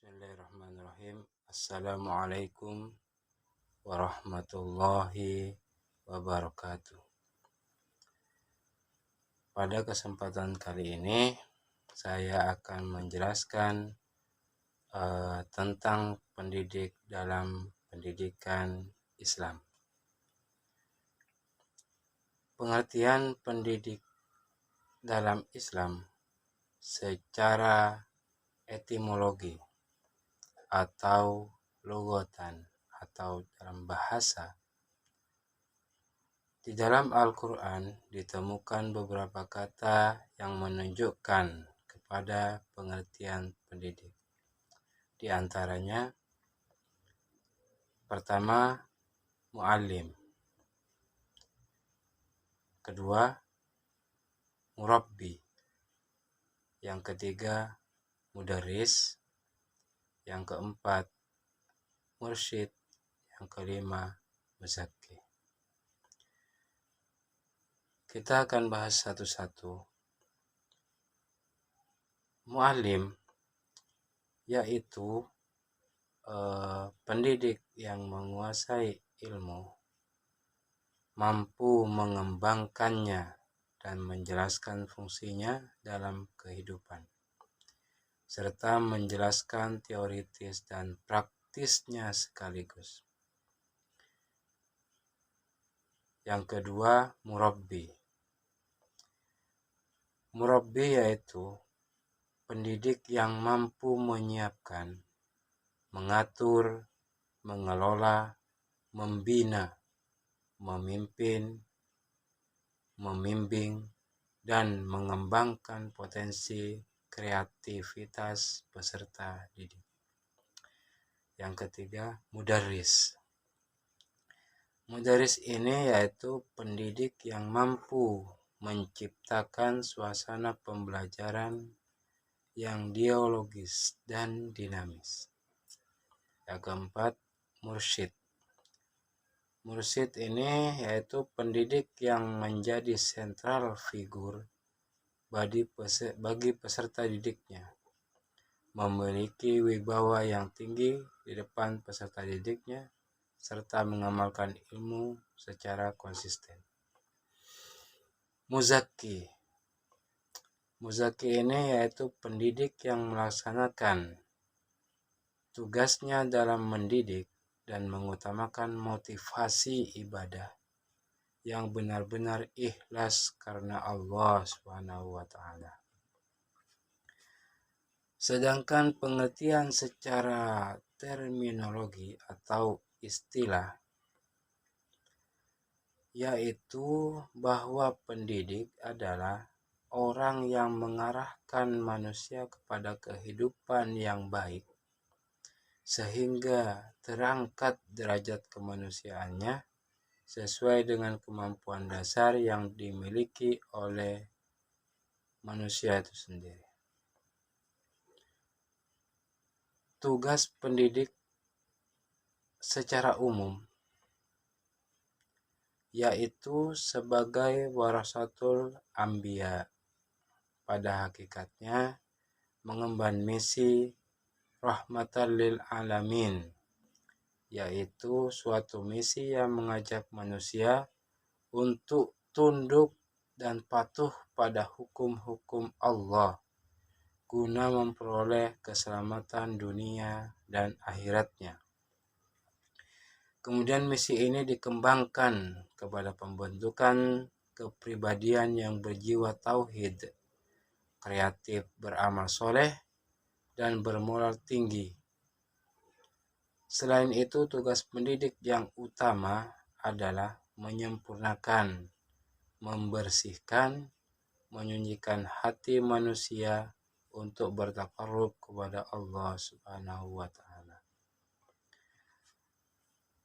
Bismillahirrahmanirrahim. Assalamualaikum warahmatullahi wabarakatuh. Pada kesempatan kali ini saya akan menjelaskan tentang pendidik dalam pendidikan Islam. Pengertian pendidik dalam Islam secara etimologi atau lugatan atau dalam bahasa. Di dalam Al-Quran ditemukan beberapa kata yang menunjukkan kepada pengertian pendidik. Di antaranya, pertama, muallim. Kedua, murabbi. Yang ketiga, mudarris. Yang keempat, mursyid. Yang kelima, muzakki. Kita akan bahas satu-satu. Muallim yaitu pendidik yang menguasai ilmu, mampu mengembangkannya dan menjelaskan fungsinya dalam kehidupan, serta menjelaskan teoritis dan praktisnya sekaligus. Yang kedua, murabbi. Murabbi yaitu pendidik yang mampu menyiapkan, mengatur, mengelola, membina, memimpin, membimbing, dan mengembangkan potensi kreativitas peserta didik. Yang ketiga, mudarris. Mudarris ini yaitu pendidik yang mampu menciptakan suasana pembelajaran yang dialogis dan dinamis. Yang keempat, mursyid. Mursyid ini yaitu pendidik yang menjadi sentral figur bagi peserta didiknya, memiliki wibawa yang tinggi di depan peserta didiknya, serta mengamalkan ilmu secara konsisten. Muzakki. Muzakki ini yaitu pendidik yang melaksanakan tugasnya dalam mendidik dan mengutamakan motivasi ibadah yang benar-benar ikhlas karena Allah SWT. Sedangkan pengertian secara terminologi atau istilah yaitu bahwa pendidik adalah orang yang mengarahkan manusia kepada kehidupan yang baik sehingga terangkat derajat kemanusiaannya sesuai dengan kemampuan dasar yang dimiliki oleh manusia itu sendiri. Tugas pendidik secara umum yaitu sebagai warasatul anbiya, pada hakikatnya mengemban misi rahmatan lil alamin, yaitu suatu misi yang mengajak manusia untuk tunduk dan patuh pada hukum-hukum Allah guna memperoleh keselamatan dunia dan akhiratnya. Kemudian misi ini dikembangkan kepada pembentukan kepribadian yang berjiwa tauhid, kreatif, beramal soleh, dan bermoral tinggi. Selain itu, tugas pendidik yang utama adalah menyempurnakan, membersihkan, menyucikan hati manusia untuk bertaqarrub kepada Allah Subhanahu wa Ta'ala.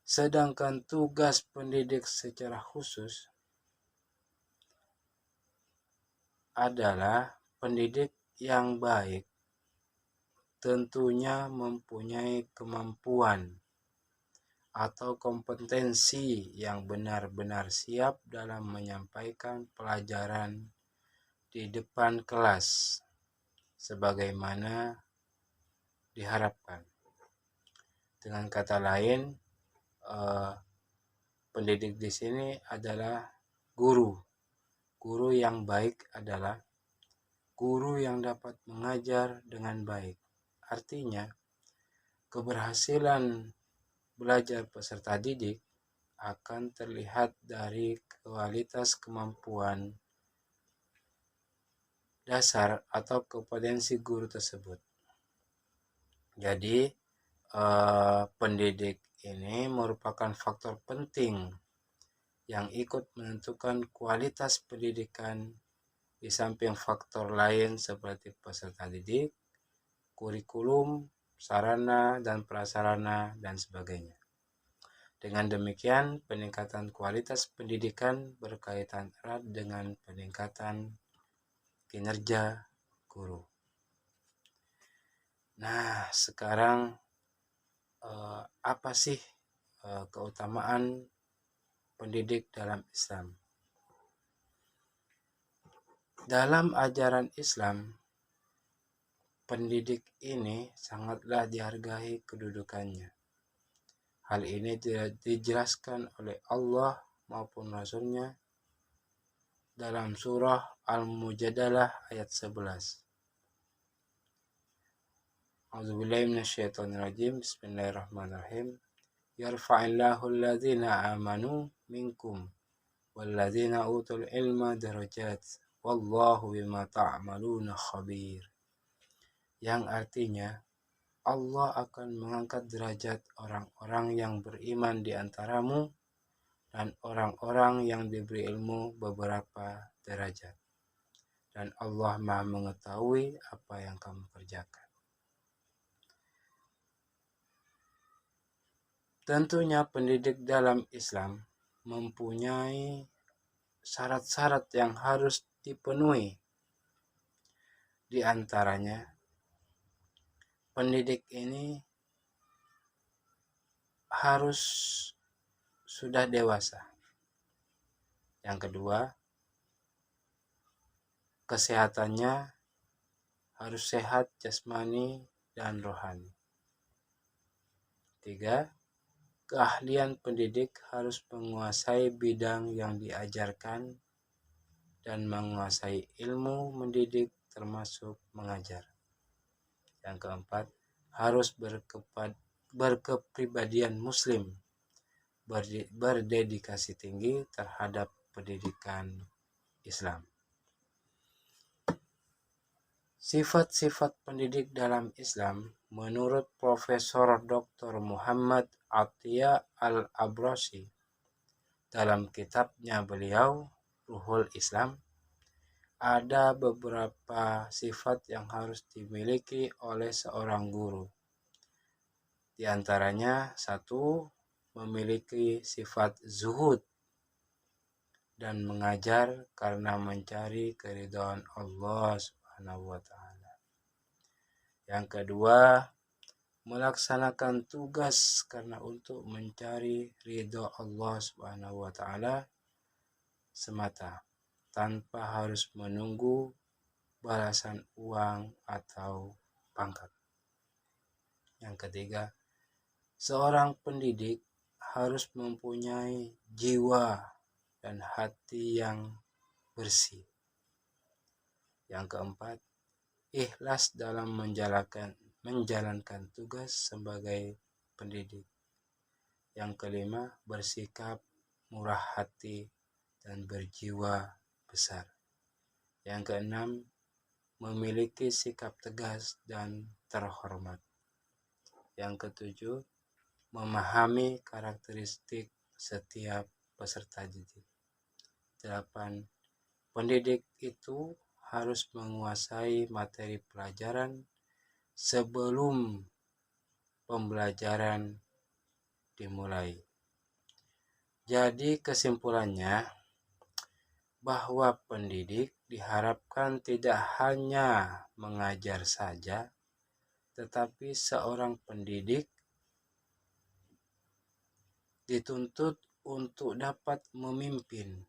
Sedangkan tugas pendidik secara khusus adalah pendidik yang baik tentunya mempunyai kemampuan atau kompetensi yang benar-benar siap dalam menyampaikan pelajaran di depan kelas, sebagaimana diharapkan. Dengan kata lain, pendidik di sini adalah guru. Guru yang baik adalah guru yang dapat mengajar dengan baik. Artinya, keberhasilan belajar peserta didik akan terlihat dari kualitas kemampuan dasar atau kompetensi guru tersebut. Jadi, pendidik ini merupakan faktor penting yang ikut menentukan kualitas pendidikan di samping faktor lain seperti peserta didik, kurikulum, sarana dan prasarana, dan sebagainya. Dengan demikian, peningkatan kualitas pendidikan berkaitan erat dengan peningkatan kinerja guru. Nah, sekarang apa sih keutamaan pendidik dalam Islam? Dalam ajaran Islam, pendidik ini sangatlah dihargai kedudukannya. Hal ini dijelaskan oleh Allah maupun Rasul-Nya dalam surah Al-Mujadalah ayat 11. A'udzubillahi minasyaitonirrajim. Bismillahirrahmanirrahim. Yarfa'illahu alladhina amanu minkum walladzina utul ilma darajat wallahu bima ta'maluna khabir. Yang artinya, Allah akan mengangkat derajat orang-orang yang beriman di antaramu dan orang-orang yang diberi ilmu beberapa derajat. Dan Allah Maha mengetahui apa yang kamu kerjakan. Tentunya pendidik dalam Islam mempunyai syarat-syarat yang harus dipenuhi. Di antaranya, pendidik ini harus sudah dewasa. Yang kedua, kesehatannya harus sehat jasmani dan rohani. 3. Keahlian pendidik harus menguasai bidang yang diajarkan dan menguasai ilmu mendidik termasuk mengajar. Yang keempat, harus berkepribadian muslim, berdedikasi tinggi terhadap pendidikan Islam. Sifat-sifat pendidik dalam Islam menurut Profesor Dr. Muhammad Athiya Al-Abrasi dalam kitabnya beliau Ruhul Islam, ada beberapa sifat yang harus dimiliki oleh seorang guru. Di antaranya, 1. Memiliki sifat zuhud dan mengajar karena mencari keridhaan Allah Subhanahu wa Ta'ala. Yang kedua, melaksanakan tugas karena untuk mencari ridha Allah Subhanahu wa Ta'ala semata, tanpa harus menunggu balasan uang atau pangkat. Yang ketiga, seorang pendidik harus mempunyai jiwa dan hati yang bersih. Yang keempat, ikhlas dalam menjalankan tugas sebagai pendidik. Yang kelima, bersikap murah hati dan berjiwa besar. Yang keenam, memiliki sikap tegas dan terhormat. Yang ketujuh, memahami karakteristik setiap peserta didik. 8. Pendidik itu harus menguasai materi pelajaran sebelum pembelajaran dimulai. Jadi kesimpulannya, bahwa pendidik diharapkan tidak hanya mengajar saja, tetapi seorang pendidik dituntut untuk dapat memimpin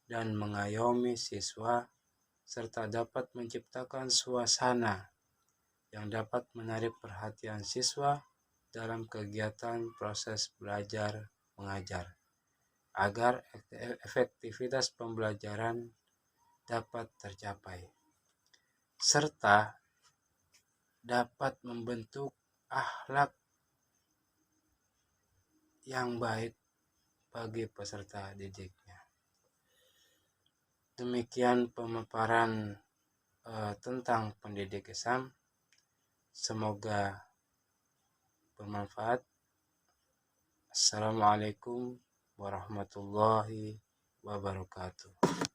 dan mengayomi siswa serta dapat menciptakan suasana yang dapat menarik perhatian siswa dalam kegiatan proses belajar mengajar, agar efektivitas pembelajaran dapat tercapai, serta dapat membentuk akhlak yang baik bagi peserta didiknya. Demikian pemaparan tentang pendidik Islam. Semoga bermanfaat. Assalamualaikum warahmatullahi wabarakatuh.